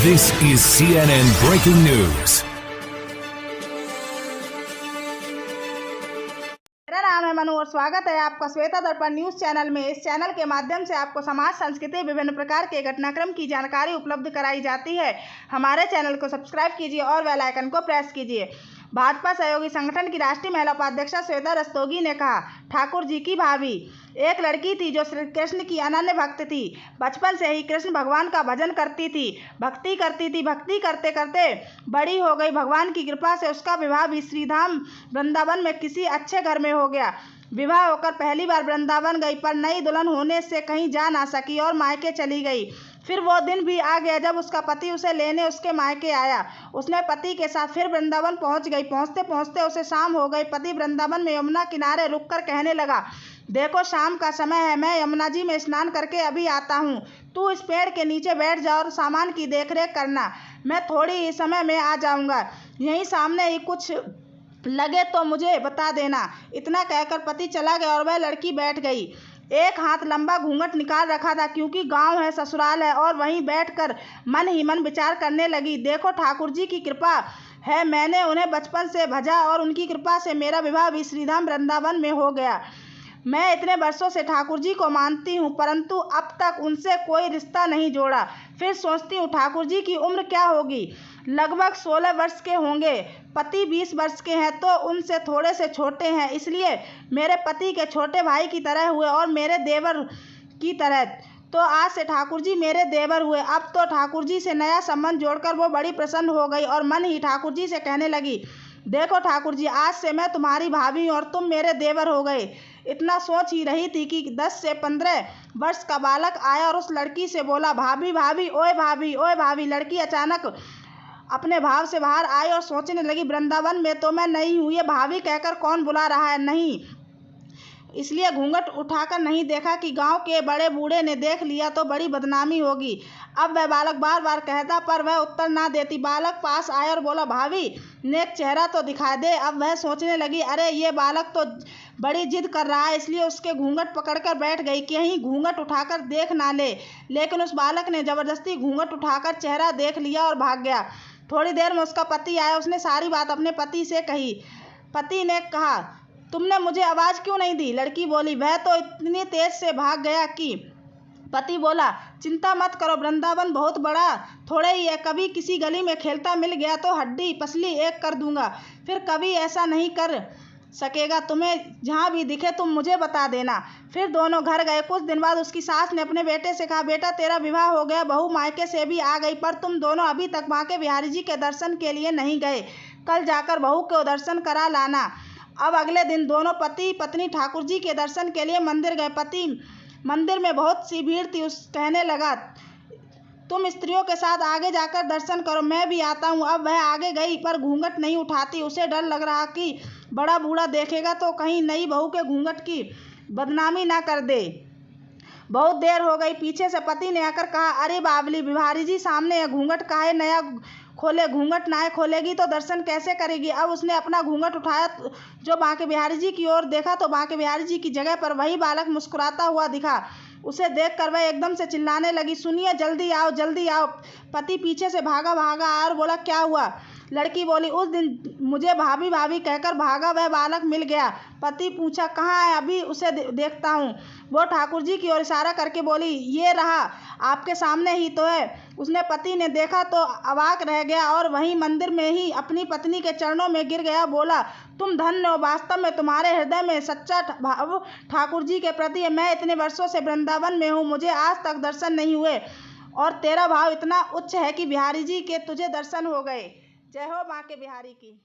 This is CNN Breaking News. मेरा नाम है मनु और स्वागत है आपका श्वेता दर्पण न्यूज चैनल में। इस चैनल के माध्यम से आपको समाज, संस्कृति, विभिन्न प्रकार के घटनाक्रम की जानकारी उपलब्ध कराई जाती है। हमारे चैनल को सब्सक्राइब कीजिए और बेल आइकन को प्रेस कीजिए। भाजपा सहयोगी संगठन की राष्ट्रीय महिला उपाध्यक्ष श्वेता रस्तोगी ने कहा, ठाकुर जी की भाभी एक लड़की थी जो श्री कृष्ण की अनन्य भक्त थी। बचपन से ही कृष्ण भगवान का भजन करती थी, भक्ति करते करते बड़ी हो गई। भगवान की कृपा से उसका विवाह भी श्रीधाम वृंदावन में किसी अच्छे घर में हो गया। विवाह होकर पहली बार वृंदावन गई, पर नई दुल्हन होने से कहीं जा ना सकी और मायके चली गई। फिर वो दिन भी आ गया जब उसका पति उसे लेने उसके मायके आया। उसने पति के साथ फिर वृंदावन पहुंच गई। पहुंचते पहुंचते उसे शाम हो गई। पति वृंदावन में यमुना किनारे रुककर कहने लगा, देखो शाम का समय है, मैं यमुना जी में स्नान करके अभी आता हूँ। तू इस पेड़ के नीचे बैठ जा और सामान की देखरेख करना, मैं थोड़ी ही समय में आ जाऊँगा। यहीं सामने ही कुछ लगे तो मुझे बता देना। इतना कहकर पति चला गया और वह लड़की बैठ गई। एक हाथ लंबा घूंघट निकाल रखा था, क्योंकि गांव है, ससुराल है, और वहीं बैठकर मन ही मन विचार करने लगी। देखो ठाकुर जी की कृपा है, मैंने उन्हें बचपन से भजा और उनकी कृपा से मेरा विवाह भी श्रीधाम वृंदावन में हो गया। मैं इतने वर्षों से ठाकुर जी को मानती हूँ, परंतु अब तक उनसे कोई रिश्ता नहीं जोड़ा। फिर सोचती हूँ ठाकुर जी की उम्र क्या होगी, लगभग 16 वर्ष के होंगे। पति 20 वर्ष के हैं तो उनसे थोड़े से छोटे हैं, इसलिए मेरे पति के छोटे भाई की तरह हुए और मेरे देवर की तरह। तो आज से ठाकुर जी मेरे देवर हुए। अब तो ठाकुर जी से नया संबंध जोड़कर वो बड़ी प्रसन्न हो गई और मन ही ठाकुर जी से कहने लगी, देखो ठाकुर जी, आज से मैं तुम्हारी भाभी हूँ और तुम मेरे देवर हो गए। इतना सोच ही रही थी कि 10 से 15 वर्ष का बालक आया और उस लड़की से बोला, भाभी भाभी, ओए भाभी, ओए भाभी। लड़की अचानक अपने भाव से बाहर आई और सोचने लगी, वृंदावन में तो मैं नहीं हूँ, ये भाभी कहकर कौन बुला रहा है। नहीं, इसलिए घूंघट उठाकर नहीं देखा कि गांव के बड़े बूढ़े ने देख लिया तो बड़ी बदनामी होगी। अब वह बालक बार बार कहता, पर वह उत्तर ना देती। बालक पास आया और बोला, भाभी नेक चेहरा तो दिखा दे। अब वह सोचने लगी, अरे ये बालक तो बड़ी जिद कर रहा है, इसलिए उसके घूंघट पकड़कर बैठ गई कि कहीं घूंघट उठाकर देख ना ले। लेकिन उस बालक ने जबरदस्ती घूंघट उठाकर चेहरा देख लिया और भाग गया। थोड़ी देर में उसका पति आया। उसने सारी बात अपने पति से कही। पति ने कहा, तुमने मुझे आवाज़ क्यों नहीं दी। लड़की बोली, वह तो इतनी तेज से भाग गया कि। पति बोला, चिंता मत करो, वृंदावन बहुत बड़ा थोड़े ही है, कभी किसी गली में खेलता मिल गया तो हड्डी पसली एक कर दूंगा। फिर कभी ऐसा नहीं कर सकेगा। तुम्हें जहाँ भी दिखे तुम मुझे बता देना। फिर दोनों घर गए। कुछ दिन बाद उसकी सास ने अपने बेटे से कहा, बेटा तेरा विवाह हो गया, बहू मायके से भी आ गई, पर तुम दोनों अभी तक बांके बिहारी जी के दर्शन के लिए नहीं गए। कल जाकर बहू को दर्शन करा लाना। अब अगले दिन दोनों पति पत्नी ठाकुर जी के दर्शन के लिए मंदिर गए। पति मंदिर में बहुत सी भीड़ थी। उस कहने लगा, तुम स्त्रियों के साथ आगे जाकर दर्शन करो, मैं भी आता हूँ। अब वह आगे गई, पर घूंघट नहीं उठाती। उसे डर लग रहा कि बड़ा बूढ़ा देखेगा तो कहीं नई बहू के घूंघट की बदनामी ना कर दे। बहुत देर हो गई। पीछे से पति ने आकर कहा, अरे बावली, बिहारी जी सामने है, घूंघट काहे नया खोले, घूंघट ना खोलेगी तो दर्शन कैसे करेगी। अब उसने अपना घूंघट उठाया, जो बांके बिहारी जी की ओर देखा तो बांके बिहारी जी की जगह पर वही बालक मुस्कुराता हुआ दिखा। उसे देखकर वह एकदम से चिल्लाने लगी, सुनिए, जल्दी आओ, जल्दी आओ। पति पीछे से भागा आया और बोला, क्या हुआ। लड़की बोली, उस दिन मुझे भाभी भाभी कहकर भागा वह बालक मिल गया। पति पूछा, कहाँ है, अभी उसे देखता हूँ। वो ठाकुर जी की ओर इशारा करके बोली, ये रहा, आपके सामने ही तो है। उसने पति ने देखा तो अवाक रह गया और वहीं मंदिर में ही अपनी पत्नी के चरणों में गिर गया। बोला, तुम धन्य हो, वास्तव में तुम्हारे हृदय में सच्चा भाव ठाकुर जी के प्रति है। मैं इतने वर्षों से वृंदावन में हूँ, मुझे आज तक दर्शन नहीं हुए, और तेरा भाव इतना उच्च है कि बिहारी जी के तुझे दर्शन हो गए। जय हो बांके बिहारी की।